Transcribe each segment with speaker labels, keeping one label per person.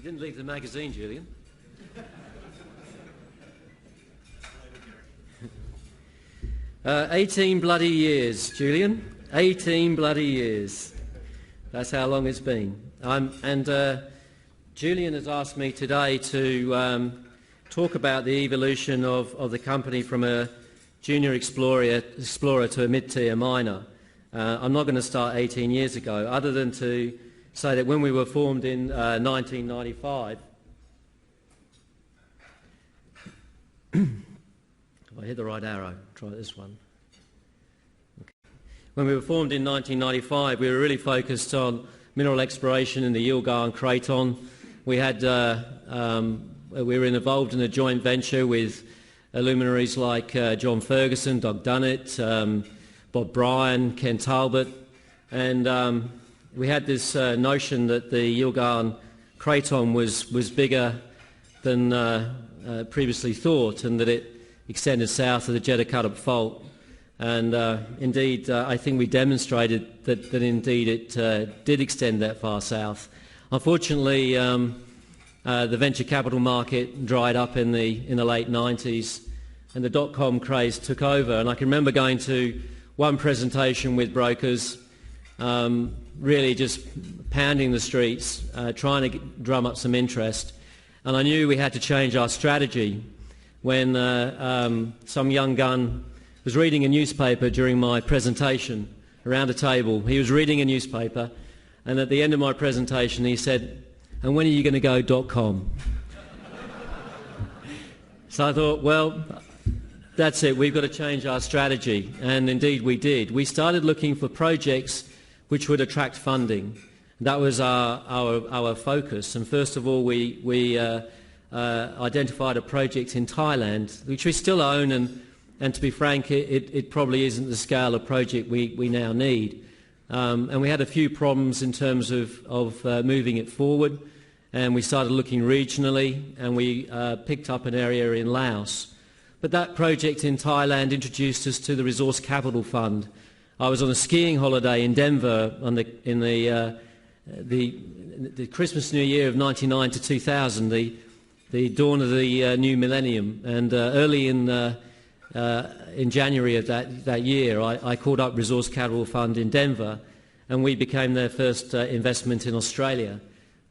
Speaker 1: didn't leave the magazine, Julian. 18 bloody years, Julian. 18 bloody years. That's how long it's been. Julian has asked me today to talk about the evolution of the company from a junior explorer to a mid-tier miner. I'm not going to start 18 years ago, other than to say that when we were formed in 1995, if I hit the right arrow, try this one. Okay. When we were formed in 1995, we were really focused on mineral exploration in the Yilgarn Craton. We were involved in a joint venture with luminaries like John Ferguson, Doug Dunnett, Bob Bryan, Ken Talbot, and we had this notion that the Yilgarn Craton was bigger than previously thought, and that it extended south of the Jeddah Fault. And indeed, I think we demonstrated that indeed it did extend that far south. Unfortunately, the venture capital market dried up in the late 90s, and the dot-com craze took over. And I can remember going to one presentation with brokers, really just pounding the streets, trying to drum up some interest. And I knew we had to change our strategy when some young gun was reading a newspaper during my presentation around a table. He was reading a newspaper, and at the end of my presentation he said, "And when are you going to go .com?" So I thought, well, that's it, we've got to change our strategy. And indeed we did. We started looking for projects which would attract funding. That was our focus. And first of all, we identified a project in Thailand, which we still own, and to be frank, it probably isn't the scale of project we now need. And we had a few problems in terms of moving it forward, and we started looking regionally, and we picked up an area in Laos. But that project in Thailand introduced us to the Resource Capital Fund. I was on a skiing holiday in Denver in the Christmas New Year of 99 to 2000, the dawn of the new millennium, and early in January of that year, I called up Resource Capital Fund in Denver, and we became their first investment in Australia,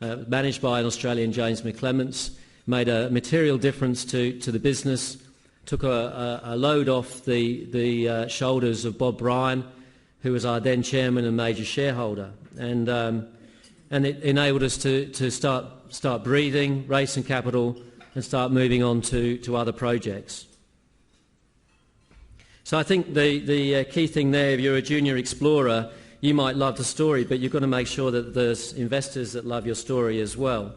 Speaker 1: managed by an Australian, James McClements. Made a material difference to the business, took a load off the shoulders of Bob Bryan, who was our then chairman and major shareholder, and it enabled us to start breathing, raise some capital, and start moving on to other projects. So I think the key thing there, if you're a junior explorer, you might love the story, but you've got to make sure that there's investors that love your story as well.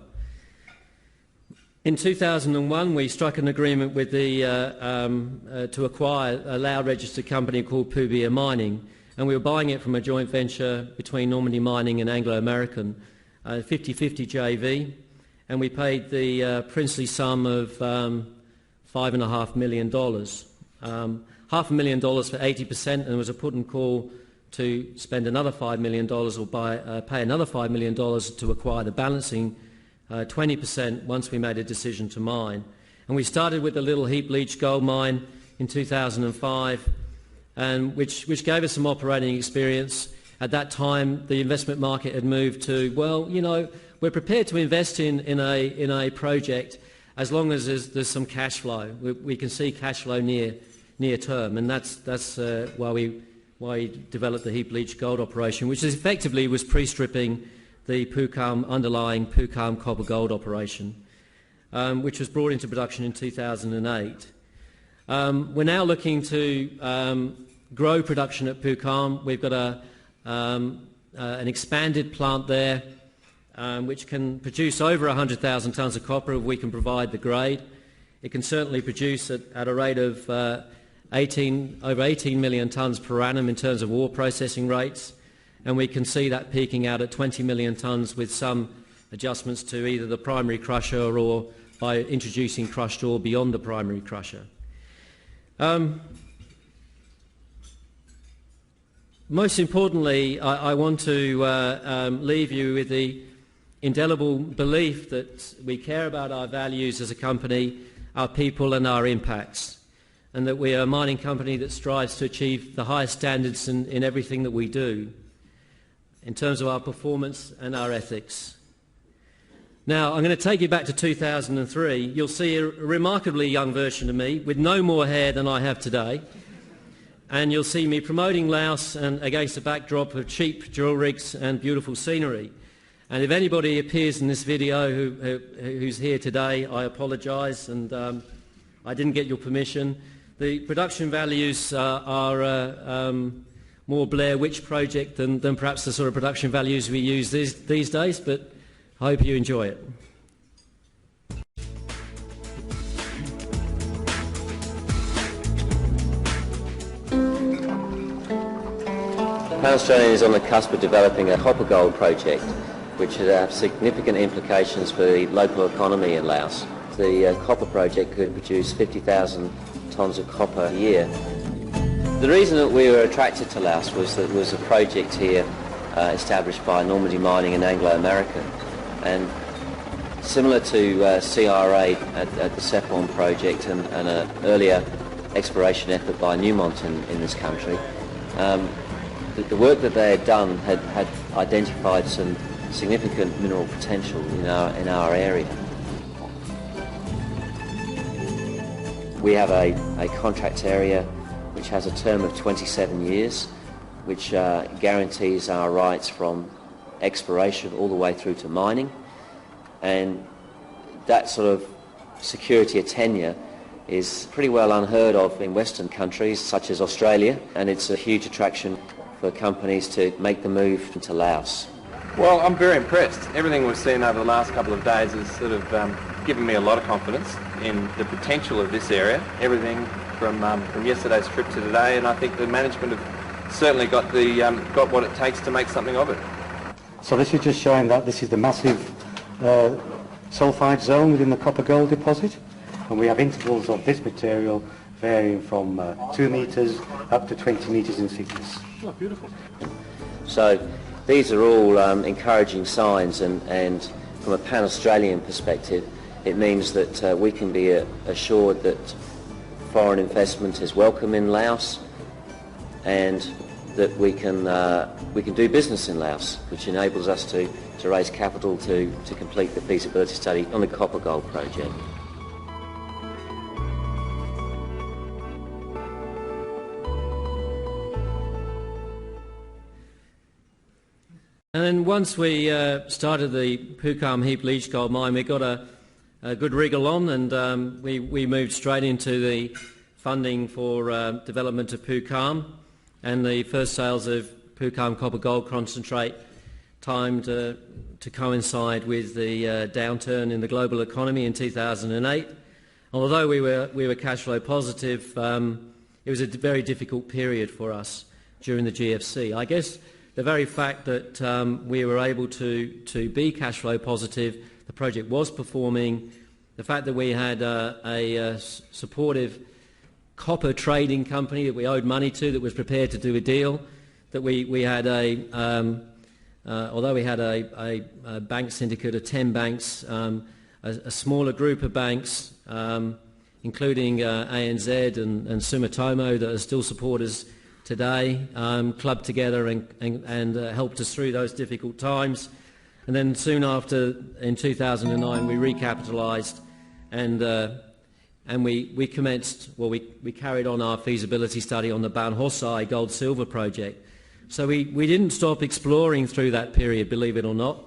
Speaker 1: In 2001, we struck an agreement with to acquire a Lao registered company called Pubia Mining, and we were buying it from a joint venture between Normandy Mining and Anglo-American, 50-50 JV, and we paid the princely sum of $5.5 million. $500,000 for 80%, and there was a put and call to spend another $5 million or pay another $5 million to acquire the balancing 20% once we made a decision to mine. And we started with a little heap leach gold mine in 2005, and which gave us some operating experience. At that time, the investment market had moved to, well, you know, we're prepared to invest in a project as long as there's some cash flow. We can see cash flow near term, and that's why we developed the heap leach gold operation, which effectively was pre-stripping the underlying Pukam copper gold operation, which was brought into production in 2008. We're now looking to grow production at Pukam. We've got an expanded plant there, which can produce over 100,000 tonnes of copper if we can provide the grade. It can certainly produce at a rate of over 18 million tonnes per annum in terms of ore processing rates, and we can see that peaking out at 20 million tonnes with some adjustments to either the primary crusher or by introducing crushed ore beyond the primary crusher. Most importantly, I want to leave you with indelible belief that we care about our values as a company, our people and our impacts, and that we are a mining company that strives to achieve the highest standards in everything that we do in terms of our performance and our ethics. Now, I'm going to take you back to 2003. You'll see a remarkably young version of me with no more hair than I have today. And you'll see me promoting Laos and against a backdrop of cheap drill rigs and beautiful scenery. And if anybody appears in this video who's here today, I apologise, and I didn't get your permission. The production values are more Blair Witch Project than perhaps the sort of production values we use these days, but I hope you enjoy it.
Speaker 2: PanAust is on the cusp of developing a copper-gold project which would have significant implications for the local economy in Laos. The copper project could produce 50,000 tonnes of copper a year. The reason that we were attracted to Laos was that there was a project here established by Normandy Mining and Anglo American, and similar to CRA at the Sepon project and an earlier exploration effort by Newmont in this country, the work that they had done had identified some significant mineral potential in our area. We have a contract area which has a term of 27 years, which guarantees our rights from exploration all the way through to mining, and that sort of security of tenure is pretty well unheard of in Western countries such as Australia, and it's a huge attraction for companies to make the move into Laos.
Speaker 3: Well, I'm very impressed. Everything we've seen over the last couple of days has sort of given me a lot of confidence in the potential of this area. Everything from yesterday's trip to today, and I think the management have certainly got what it takes to make something of it.
Speaker 4: So this is just showing that this is the massive sulphide zone within the copper-gold deposit, and we have intervals of this material varying from 2 metres up to 20 metres in thickness.
Speaker 3: Oh, beautiful.
Speaker 2: So these are all encouraging signs, and from a pan-Australian perspective, it means that we can be assured that foreign investment is welcome in Laos, and that we can do business in Laos, which enables us to raise capital to complete the feasibility study on the copper-gold project.
Speaker 1: And then once we started the Pukam heap leach gold mine, we got a good wriggle on, and we moved straight into the funding for development of Pukam, and the first sales of Pukam copper gold concentrate timed to coincide with the downturn in the global economy in 2008. Although we were cash flow positive, it was a very difficult period for us during the GFC. I guess the very fact that we were able to be cash flow positive, the project was performing, the fact that we had a supportive copper trading company that we owed money to that was prepared to do a deal, that we had although we had a bank syndicate of 10 banks, a smaller group of banks, including ANZ and Sumitomo, that are still supporters today, clubbed together and helped us through those difficult times. And then soon after, in 2009, we recapitalised and we commenced, well, we carried on our feasibility study on the PanAust gold-silver project. So we didn't stop exploring through that period, believe it or not.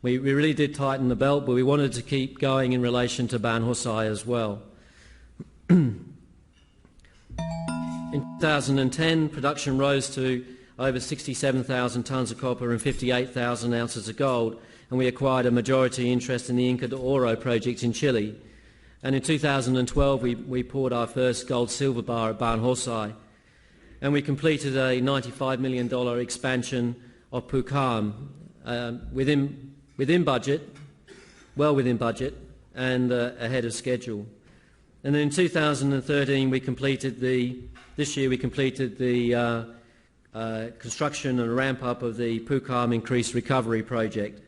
Speaker 1: We really did tighten the belt, but we wanted to keep going in relation to PanAust as well. In 2010, production rose to over 67,000 tonnes of copper and 58,000 ounces of gold, and we acquired a majority interest in the Inca de Oro project in Chile. And in 2012, we poured our first gold-silver bar at PanAust, and we completed a $95 million expansion of Pukam within budget, well within budget, and ahead of schedule. And then in 2013, this year we completed the construction and ramp-up of the Pukam Increased Recovery Project.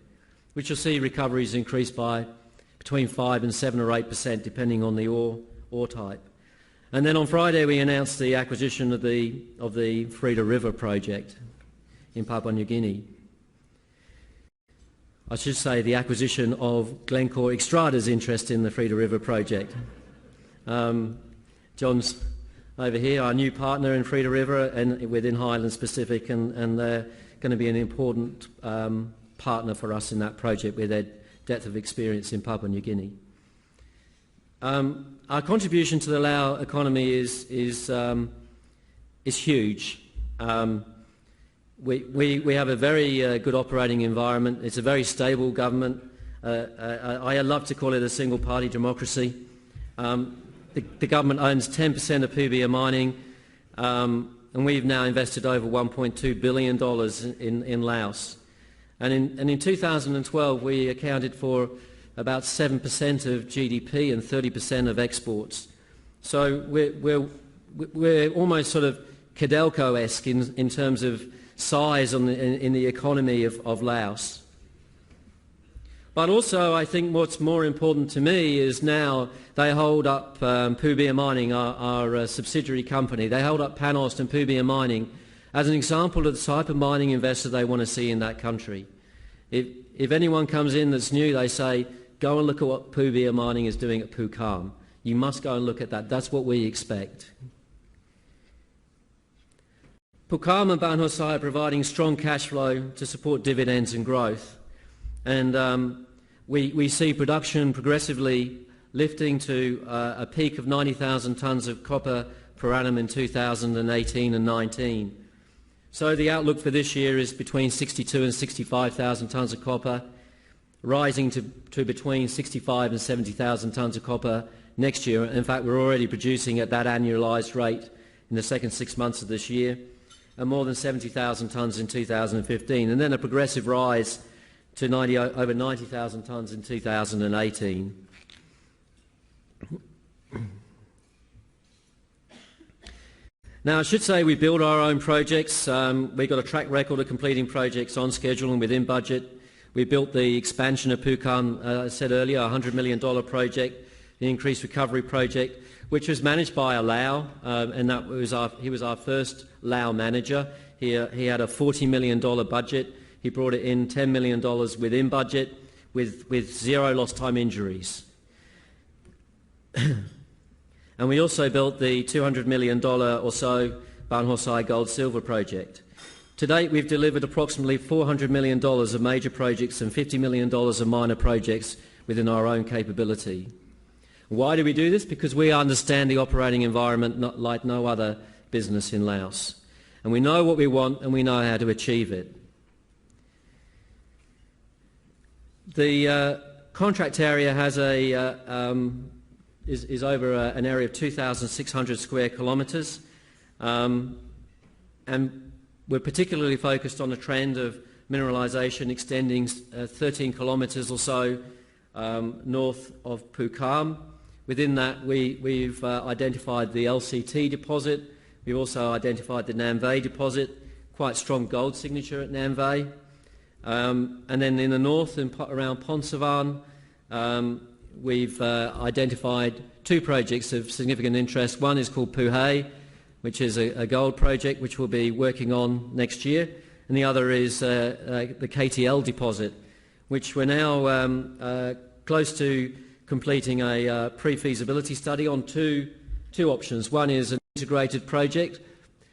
Speaker 1: which will see recoveries increase by between 5 and 7 or 8%, depending on the ore type. And then on Friday we announced the acquisition of the Freda River project in Papua New Guinea. I should say the acquisition of Glencore Xstrata's interest in the Freda River project. John's over here, our new partner in Freda River and within Highlands Pacific, and they're going to be an important partner for us in that project with their depth of experience in Papua New Guinea. Our contribution to the Lao economy is huge. We have a very good operating environment. It's a very stable government. I love to call it a single-party democracy. The government owns 10% of Pubia Mining, and we've now invested over $1.2 billion in Laos. And in 2012, we accounted for about 7% of GDP and 30% of exports. So we're almost sort of Codelco-esque in terms of size in the economy of Laos. But also, I think what's more important to me is now they hold up Pubia Mining, our subsidiary company. They hold up PanAust and Pubia Mining as an example of the type of mining investor they want to see in that country. If anyone comes in that's new, they say, go and look at what Pubia Mining is doing at Pukam. You must go and look at that. That's what we expect. Pukam and Ban Hosai are providing strong cash flow to support dividends and growth. And we see production progressively lifting to a peak of 90,000 tonnes of copper per annum in 2018 and 19. So the outlook for this year is between 62 and 65,000 tonnes of copper, rising to between 65 and 70,000 tonnes of copper next year. In fact, we're already producing at that annualised rate in the second 6 months of this year, and more than 70,000 tonnes in 2015, and then a progressive rise to over 90,000 tonnes in 2018. Now, I should say we build our own projects. We've got a track record of completing projects on schedule and within budget. We built the expansion of Pukam, I said earlier, a $100 million project, the increased recovery project, which was managed by a Lao, and he was our first Lao manager. He had a $40 million budget. He brought it in $10 million within budget with zero lost time injuries. And we also built the $200 million or so Ban Hosai gold-silver project. To date, we've delivered approximately $400 million of major projects and $50 million of minor projects within our own capability. Why do we do this? Because we understand the operating environment like no other business in Laos. And we know what we want and we know how to achieve it. The contract area has is over an area of 2,600 square kilometres, and we're particularly focused on the trend of mineralisation extending 13 kilometres or so north of Pukam. Within that, we've identified the LCT deposit. We've also identified the Namvay deposit, quite strong gold signature at Namvay. And then in the north, around Ponsavan, we've identified two projects of significant interest. One is called Puhei, which is a gold project which we'll be working on next year, and the other is the KTL deposit, which we're now close to completing a pre-feasibility study on two options. One is an integrated project,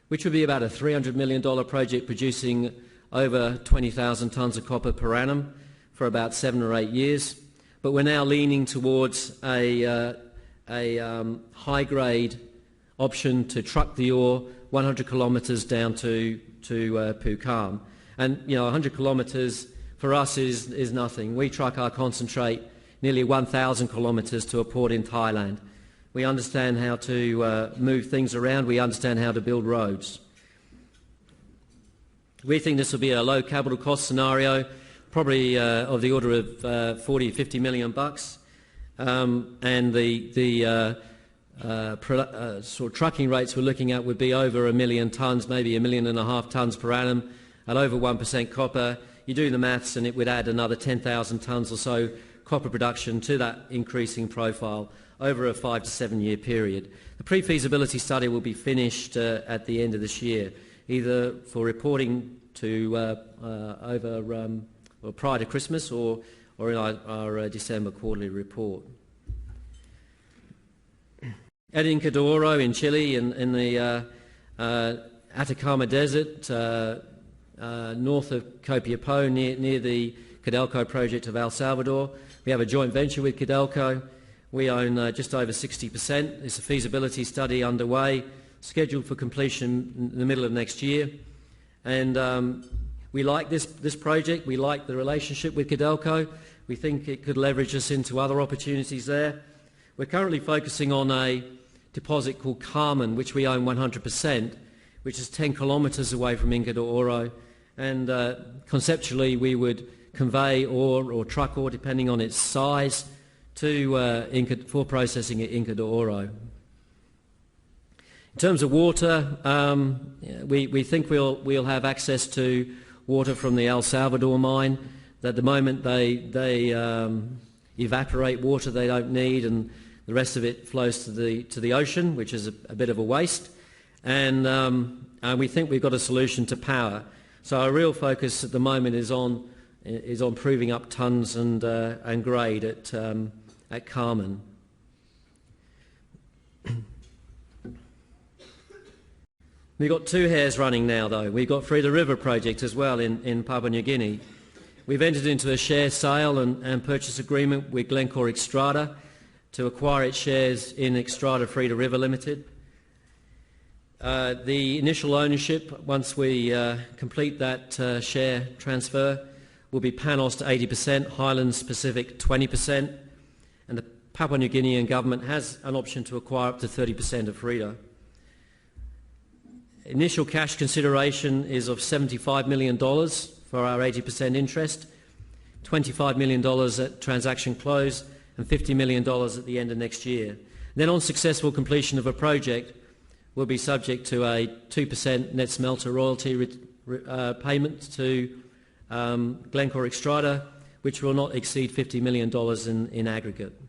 Speaker 1: which would be about a $300 million project producing over 20,000 tonnes of copper per annum for about 7 or 8 years. But we're now leaning towards a high-grade option to truck the ore 100 kilometres down to Pukam. And, 100 kilometres for us is nothing. We truck our concentrate nearly 1,000 kilometres to a port in Thailand. We understand how to move things around. We understand how to build roads. We think this will be a low capital cost scenario, probably of the order of 40, 50 million bucks, and the sort of trucking rates we're looking at would be over 1 million tonnes, maybe 1.5 million tonnes per annum, at over 1% copper, you do the maths and it would add another 10,000 tonnes or so copper production to that increasing profile over a 5 to 7 year period. The pre-feasibility study will be finished at the end of this year, either for reporting to or prior to Christmas or in our December quarterly report. At Inca de Oro in Chile, in the Atacama Desert, north of Copiapó, near the Codelco project of El Salvador. We have a joint venture with Codelco. We own just over 60%. There's a feasibility study underway, scheduled for completion in the middle of next year. And we like this project. We like the relationship with Codelco. We think it could leverage us into other opportunities there. We're currently focusing on a deposit called Carmen, which we own 100%, which is 10 kilometres away from Inca de Oro. And conceptually, we would convey ore or truck ore, depending on its size, to for processing at Inca de Oro. In terms of water, we think we'll have access to water from the El Salvador mine. At the moment, they evaporate water they don't need, and the rest of it flows to the ocean, which is a bit of a waste. And we think we've got a solution to power. So our real focus at the moment is on proving up tonnes and grade at Carmen. We've got two hares running now, though. We've got Freda River project as well in Papua New Guinea. We've entered into a share sale and purchase agreement with Glencore Xstrata to acquire its shares in Xstrata Freda River Limited. The initial ownership, once we complete that share transfer, will be PanAust 80%, Highlands Pacific 20%, and the Papua New Guinean government has an option to acquire up to 30% of Freda. Initial cash consideration is of $75 million for our 80% interest, $25 million at transaction close, and $50 million at the end of next year. Then on successful completion of a project, we'll be subject to a 2% net smelter royalty payment to Glencore Xstrata, which will not exceed $50 million in aggregate.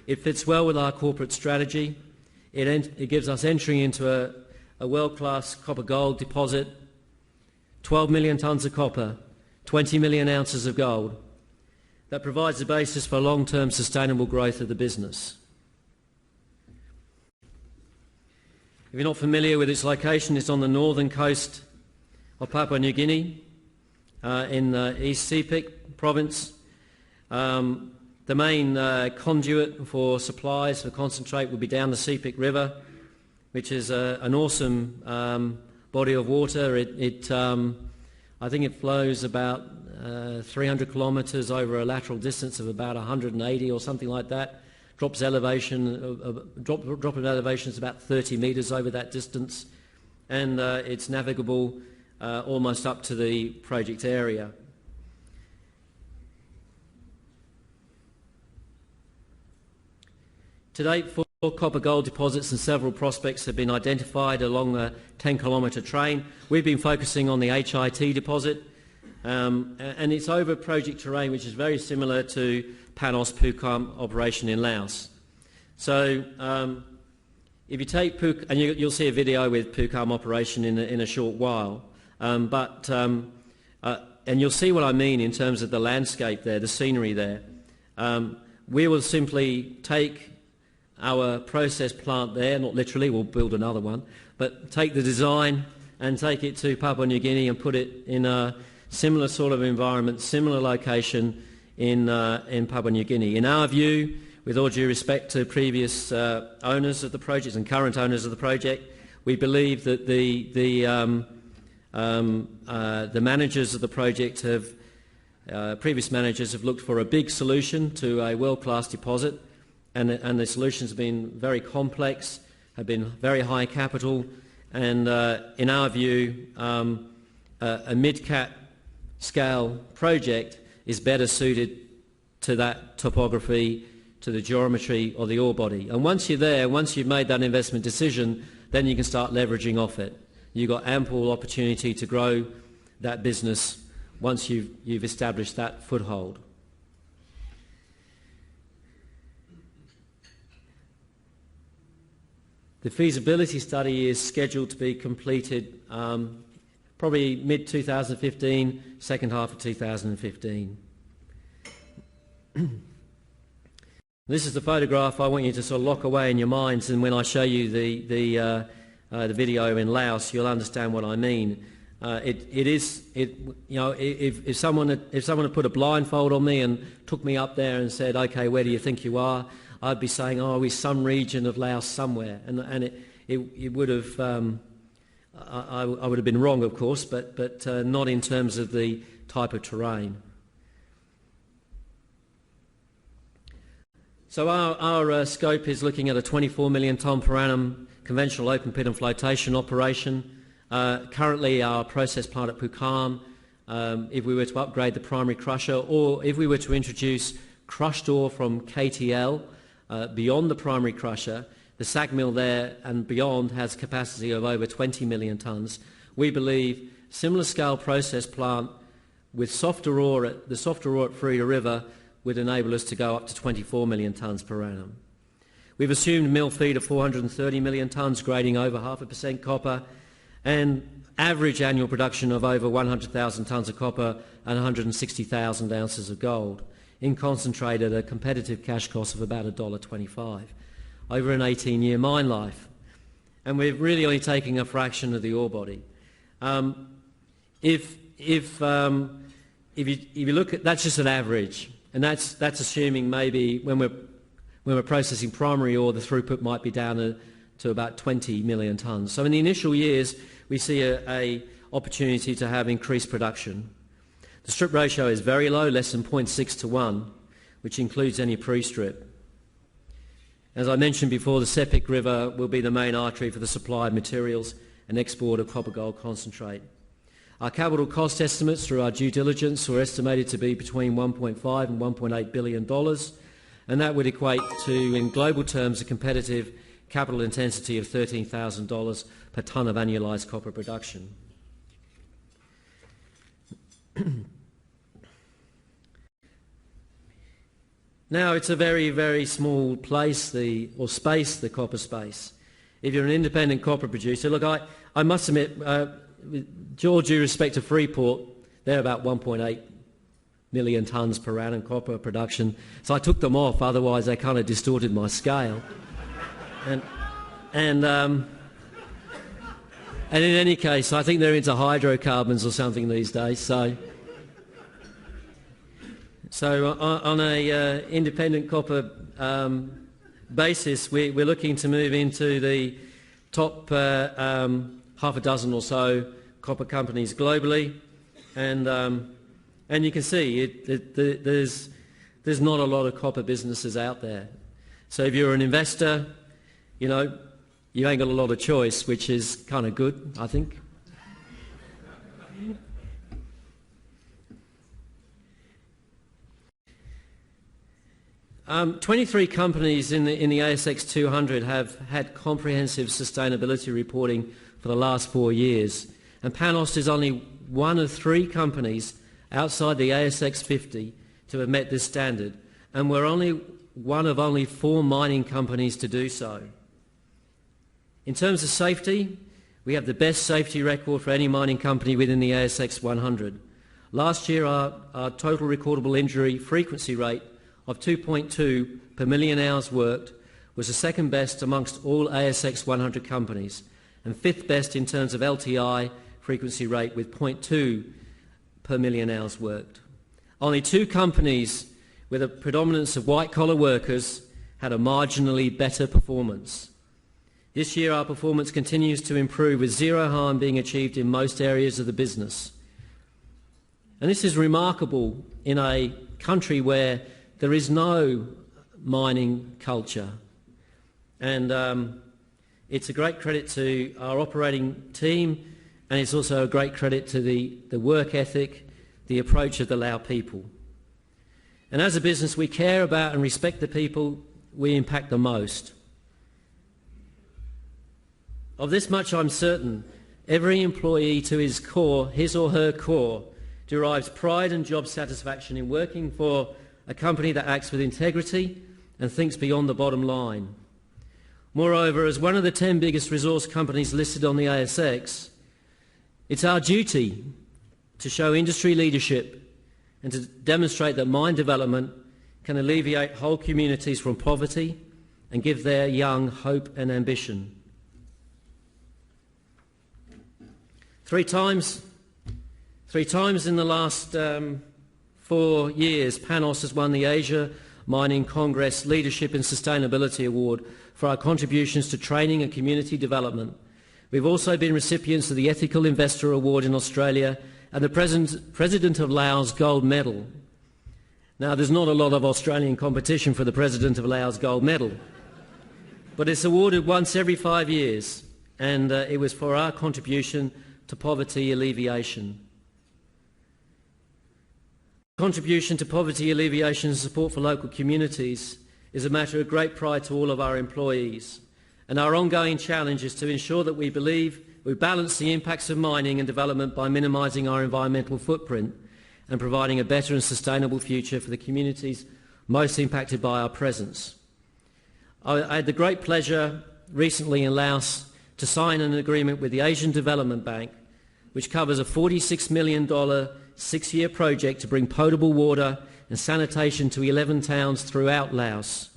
Speaker 1: It fits well with our corporate strategy. It gives us entry into a world-class copper-gold deposit, 12 million tonnes of copper, 20 million ounces of gold. That provides the basis for long-term sustainable growth of the business. If you're not familiar with its location, it's on the northern coast of Papua New Guinea, in the East Sepik province. The main conduit for supplies for concentrate will be down the Sepik River, which is an awesome body of water. I think it flows about 300 kilometres over a lateral distance of about 180 or something like that. Drop in elevation is about 30 metres over that distance, and it's navigable almost up to the project area. To date, 4 copper-gold deposits and several prospects have been identified along a 10-kilometre train. We've been focusing on the HIT deposit, and it's over project terrain which is very similar to PanAust Pukam operation in Laos. So if you take Pukam, and you'll see a video with Pukam operation in a short while, and you'll see what I mean in terms of the landscape there, the scenery there. We will simply take our process plant there, not literally, we'll build another one, but take the design and take it to Papua New Guinea and put it in a similar sort of environment, similar location in Papua New Guinea. In our view, with all due respect to previous owners of the project and current owners of the project, we believe that the managers of the project previous managers have looked for a big solution to a world-class deposit, and the solutions have been very complex, have been very high capital, and in our view, a mid-cap scale project is better suited to that topography, to the geometry of the ore body. And once you're there, once you've made that investment decision, then you can start leveraging off it. You've got ample opportunity to grow that business once you've established that foothold. The feasibility study is scheduled to be completed probably mid-2015, second half of 2015. This is the photograph I want you to sort of lock away in your minds, and when I show you the video in Laos, you'll understand what I mean. If someone had put a blindfold on me and took me up there and said, "Okay, where do you think you are?" I'd be saying, "Oh, we're some region of Laos somewhere," and it would have. I would have been wrong, of course, but not in terms of the type of terrain. So our scope is looking at a 24 million tonne per annum conventional open pit and flotation operation. Currently our process plant at Pukam, if we were to upgrade the primary crusher, or if we were to introduce crushed ore from KTL beyond the primary crusher, the SAG mill there and beyond has capacity of over 20 million tonnes. We believe similar scale process plant with the softer ore at Fruita River would enable us to go up to 24 million tonnes per annum. We've assumed mill feed of 430 million tonnes, grading over 0.5% copper, and average annual production of over 100,000 tonnes of copper and 160,000 ounces of gold, in concentrate at a competitive cash cost of about $1.25 over an 18-year mine life. And we're really only taking a fraction of the ore body. If you look at, that's just an average, and that's assuming maybe when we're processing primary ore, the throughput might be down to about 20 million tonnes. So in the initial years, we see a opportunity to have increased production. The strip ratio is very low, less than 0.6 to 1, which includes any pre-strip. As I mentioned before, the Sepik River will be the main artery for the supply of materials and export of copper gold concentrate. Our capital cost estimates through our due diligence were estimated to be between $1.5 and $1.8 billion, and that would equate to, in global terms, a competitive capital intensity of $13,000 per tonne of annualised copper production. Now, it's a very, very small place, the copper space. If you're an independent copper producer, look, I must admit, with all due respect to Freeport, they're about 1.8 million tonnes per annum copper production. So I took them off, otherwise they kind of distorted my scale. And in any case, I think they're into hydrocarbons or something these days. So on a independent copper basis, we're looking to move into the top half a dozen or so copper companies globally, and you can see there's not a lot of copper businesses out there. So if you're an investor, you know, you ain't got a lot of choice, which is kind of good, I think. 23 companies in the ASX 200 have had comprehensive sustainability reporting for the last 4 years, and PanAust is only one of 3 companies outside the ASX 50 to have met this standard, and we're only one of only 4 mining companies to do so. In terms of safety, we have the best safety record for any mining company within the ASX 100. Last year, our total recordable injury frequency rate of 2.2 per million hours worked was the second best amongst all ASX 100 companies, and 5th best in terms of LTI frequency rate with 0.2 per million hours worked. Only 2 companies with a predominance of white-collar workers had a marginally better performance. This year our performance continues to improve, with 0 harm being achieved in most areas of the business. And this is remarkable in a country where there is no mining culture. And it's a great credit to our operating team, and it's also a great credit to the work ethic, the approach of the Lao people. And as a business, we care about and respect the people we impact the most. Of this much I'm certain: every employee to his or her core derives pride and job satisfaction in working for a company that acts with integrity and thinks beyond the bottom line. Moreover, as one of the 10 biggest resource companies listed on the ASX, it's our duty to show industry leadership and to demonstrate that mine development can alleviate whole communities from poverty and give their young hope and ambition. Three times in the last 4 years, PanAust has won the Asia Mining Congress Leadership and Sustainability Award for our contributions to training and community development. We've also been recipients of the Ethical Investor Award in Australia and the President of Laos Gold Medal. Now, there's not a lot of Australian competition for the President of Laos Gold Medal, but it's awarded once every 5 years, and it was for our contribution to poverty alleviation. Contribution to poverty alleviation and support for local communities is a matter of great pride to all of our employees, and our ongoing challenge is to ensure that we balance the impacts of mining and development by minimising our environmental footprint and providing a better and sustainable future for the communities most impacted by our presence. I had the great pleasure recently in Laos to sign an agreement with the Asian Development Bank, which covers a $46 million 6-year project to bring potable water and sanitation to 11 towns throughout Laos.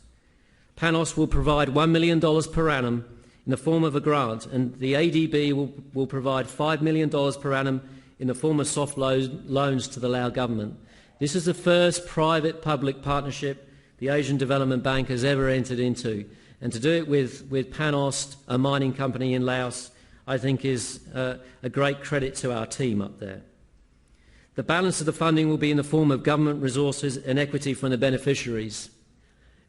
Speaker 1: PanAust will provide $1 million per annum in the form of a grant, and the ADB will provide $5 million per annum in the form of soft loans to the Lao government. This is the first private-public partnership the Asian Development Bank has ever entered into, and to do it with PanAust, a mining company in Laos, I think is a great credit to our team up there. The balance of the funding will be in the form of government resources and equity from the beneficiaries.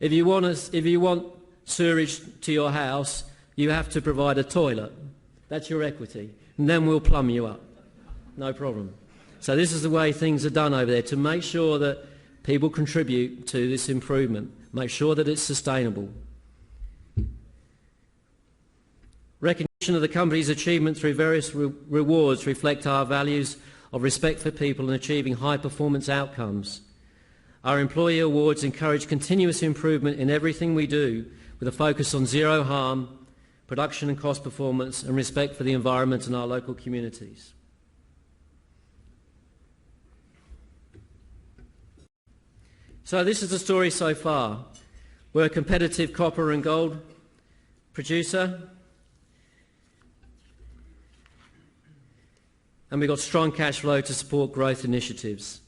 Speaker 1: If you want sewerage to your house, you have to provide a toilet. That's your equity, and then we'll plumb you up. No problem. So this is the way things are done over there, to make sure that people contribute to this improvement, make sure that it's sustainable. Recognition of the company's achievement through various rewards reflect our values of respect for people and achieving high-performance outcomes. Our employee awards encourage continuous improvement in everything we do, with a focus on zero harm, production and cost performance, and respect for the environment and our local communities. So this is the story so far. We're a competitive copper and gold producer, and we've got strong cash flow to support growth initiatives.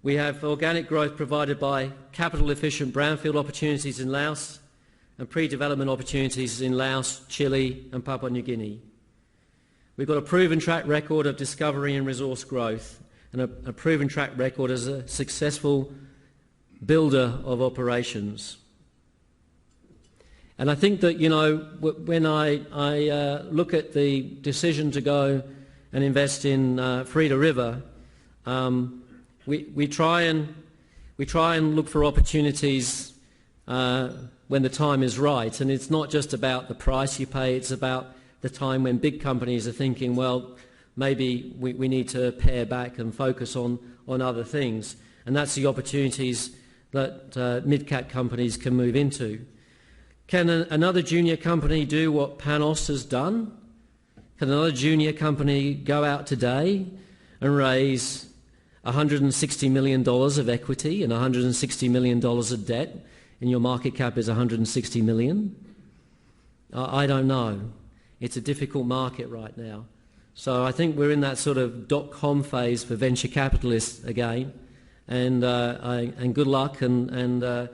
Speaker 1: We have organic growth provided by capital-efficient brownfield opportunities in Laos and pre-development opportunities in Laos, Chile and Papua New Guinea. We've got a proven track record of discovery and resource growth, and a proven track record as a successful builder of operations. And I think that, you know, when I look at the decision to go and invest in Freda River, we try and look for opportunities when the time is right, and it's not just about the price you pay, it's about the time when big companies are thinking, well, maybe we need to pare back and focus on other things, and that's the opportunities that mid-cap companies can move into. Can another junior company do what PanAust has done? Can another junior company go out today and raise $160 million of equity and $160 million of debt, and your market cap is $160 million? I don't know. It's a difficult market right now. So I think we're in that sort of dot-com phase for venture capitalists again, and good luck. And you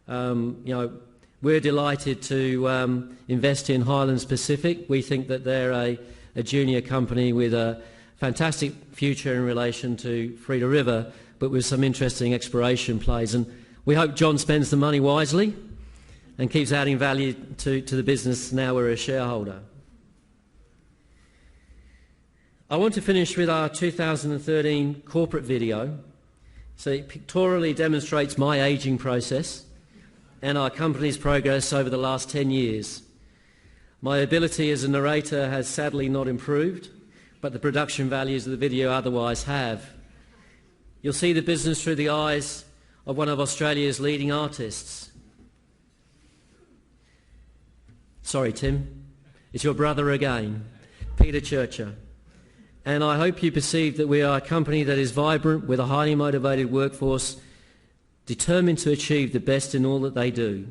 Speaker 1: know, we're delighted to invest in Highlands Pacific. We think that they're a junior company with a fantastic future in relation to Freda River, but with some interesting exploration plays. And we hope John spends the money wisely and keeps adding value to the business now we're a shareholder. I want to finish with our 2013 corporate video. So it pictorially demonstrates my ageing process and our company's progress over the last 10 years. My ability as a narrator has sadly not improved, but the production values of the video otherwise have. You'll see the business through the eyes of one of Australia's leading artists. Sorry, Tim. It's your brother again, Peter Churcher. And I hope you perceive that we are a company that is vibrant with a highly motivated workforce, determined to achieve the best in all that they do.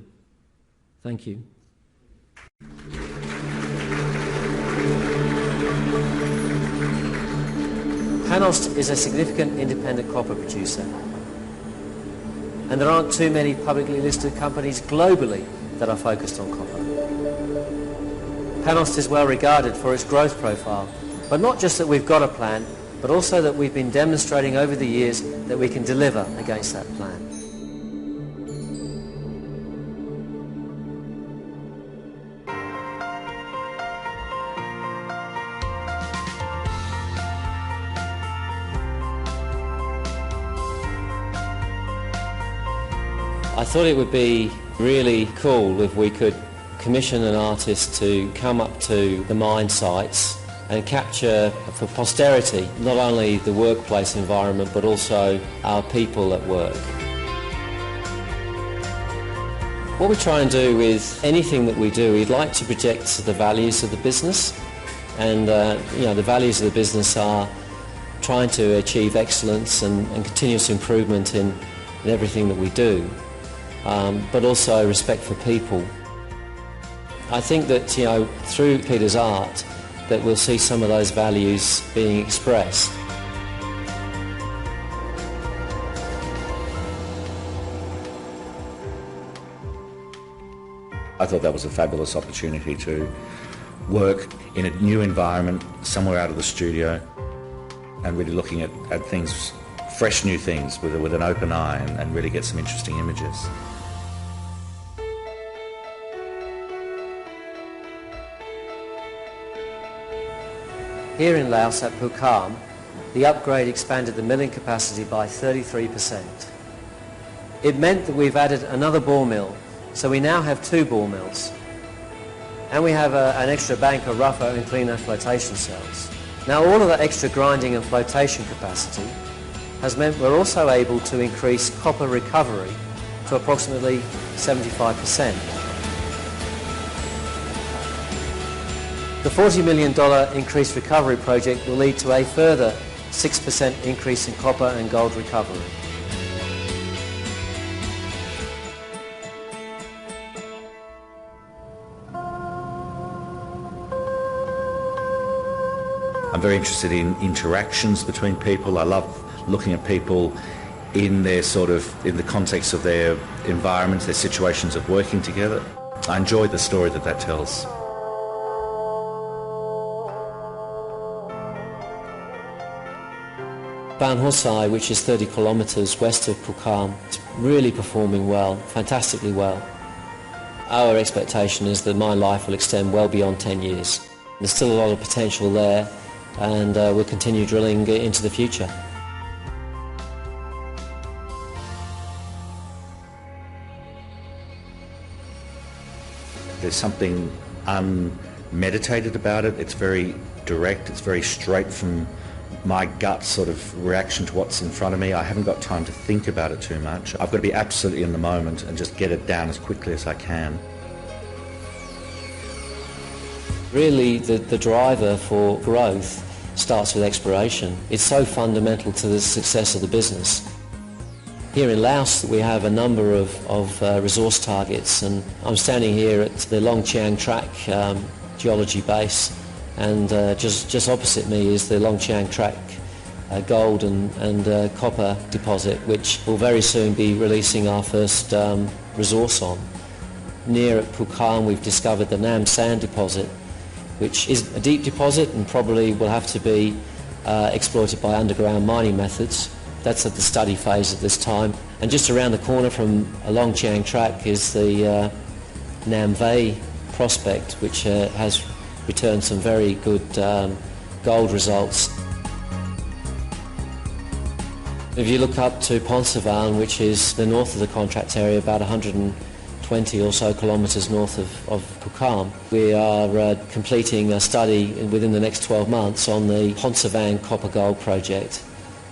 Speaker 1: Thank you. PanAust is a significant independent copper producer, and there aren't too many publicly listed companies globally that are focused on copper. PanAust is well regarded for its growth profile, but not just that we've got a plan, but also that we've been demonstrating over the years that we can deliver against that plan. I thought it would be really cool if we could commission an artist to come up to the mine sites and capture for posterity not only the workplace environment but also our people at work. What we try and do with anything that we do, we'd like to project the values of the business, and the values of the business are trying to achieve excellence and continuous improvement in everything that we do. But also respect for people. I think that through Peter's art that we'll see some of those values being expressed.
Speaker 5: I thought that was a fabulous opportunity to work in a new environment, somewhere out of the studio, and really looking at things, fresh new things with an open eye, and really get some interesting images.
Speaker 1: Here in Laos at Pukam, the upgrade expanded the milling capacity by 33%. It meant that we've added another ball mill, so we now have 2 ball mills. And we have an extra bank of rougher and cleaner flotation cells. Now all of that extra grinding and flotation capacity has meant we're also able to increase copper recovery to approximately 75%. The $40 million increased recovery project will lead to a further 6% increase in copper and gold recovery.
Speaker 5: I'm very interested in interactions between people. I love looking at people in their in the context of their environments, their situations of working together. I enjoy the story that tells.
Speaker 1: Ban Hosai, which is 30 kilometres west of Pukam, is really performing well, fantastically well. Our expectation is that mine life will extend well beyond 10 years. There's still a lot of potential there, and we'll continue drilling into the future.
Speaker 5: There's something unmeditated about it. It's very direct, it's very straight from my gut reaction to what's in front of me. I haven't got time to think about it too much. I've got to be absolutely in the moment and just get it down as quickly as I can.
Speaker 1: Really, the driver for growth starts with exploration. It's so fundamental to the success of the business. Here in Laos, we have a number of resource targets, and I'm standing here at the Long Chiang Track geology base, and just opposite me is the Long Chiang Track gold and copper deposit, which will very soon be releasing our first resource on. Near at Pukam, we've discovered the Nam Sand deposit, which is a deep deposit and probably will have to be exploited by underground mining methods. That's at the study phase at this time. And just around the corner from a Long Chiang Track is the Nam Vai prospect, which has returned some very good gold results. If you look up to Ponsavan, which is the north of the contract area, about 120 20 or so kilometres north of Pukam. We are completing a study within the next 12 months on the Ponsavan copper gold project,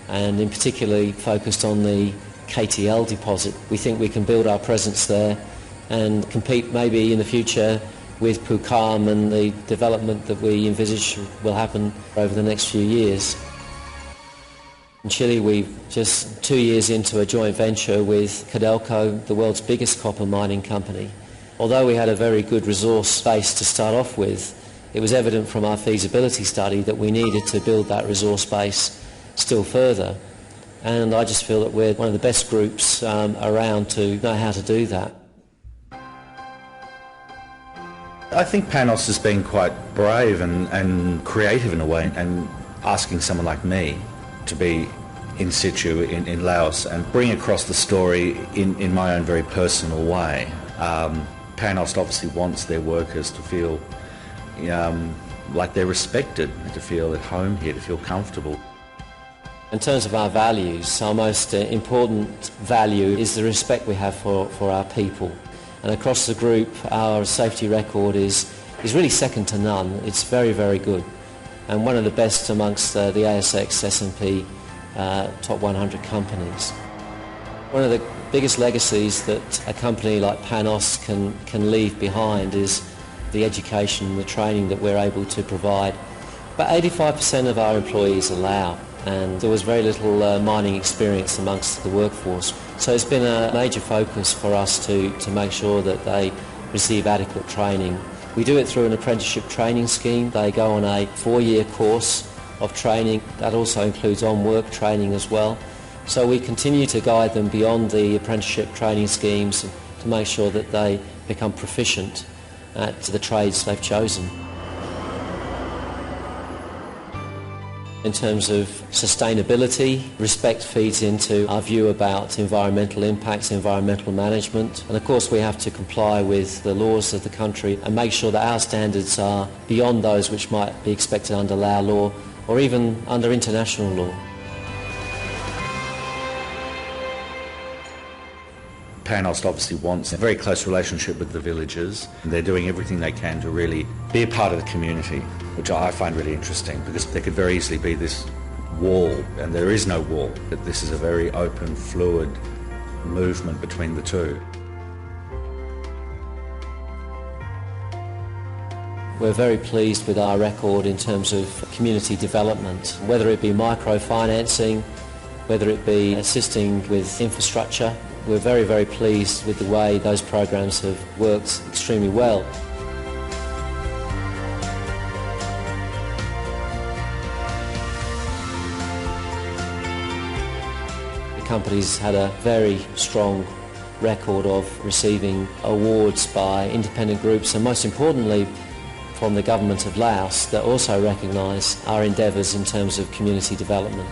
Speaker 1: and in particularly focused on the KTL deposit. We think we can build our presence there and compete maybe in the future with Pukam and the development that we envisage will happen over the next few years. In Chile, we're just 2 years into a joint venture with Codelco, the world's biggest copper mining company. Although we had a very good resource base to start off with, it was evident from our feasibility study that we needed to build that resource base still further. And I just feel that we're one of the best groups around to know how to do that.
Speaker 5: I think PanAust has been quite brave and creative in a way, and asking someone like me to be in situ in Laos and bring across the story in my own very personal way. PanAust obviously wants their workers to feel like they're respected, to feel at home here, to feel comfortable.
Speaker 1: In terms of our values, our most important value is the respect we have for our people. And across the group, our safety record is really second to none. It's very, very good, and one of the best amongst the ASX S&P top 100 companies. One of the biggest legacies that a company like PanAust can leave behind is the education and the training that we're able to provide. But 85% of our employees are Lao, and there was very little mining experience amongst the workforce. So it's been a major focus for us to make sure that they receive adequate training. We do it through an apprenticeship training scheme. They go on a 4-year course of training. That also includes on-work training as well. So we continue to guide them beyond the apprenticeship training schemes to make sure that they become proficient at the trades they've chosen. In terms of sustainability, respect feeds into our view about environmental impacts, environmental management, and of course we have to comply with the laws of the country and make sure that our standards are beyond those which might be expected under Lao law or even under international law.
Speaker 5: PanAust obviously wants a very close relationship with the villagers. They're doing everything they can to really be a part of the community, which I find really interesting, because there could very easily be this wall, and there is no wall. That this is a very open, fluid movement between the two.
Speaker 1: We're very pleased with our record in terms of community development, whether it be microfinancing, whether it be assisting with infrastructure. We're very, very pleased with the way those programs have worked extremely well. The company's had a very strong record of receiving awards by independent groups, and most importantly from the government of Laos, that also recognise our endeavours in terms of community development.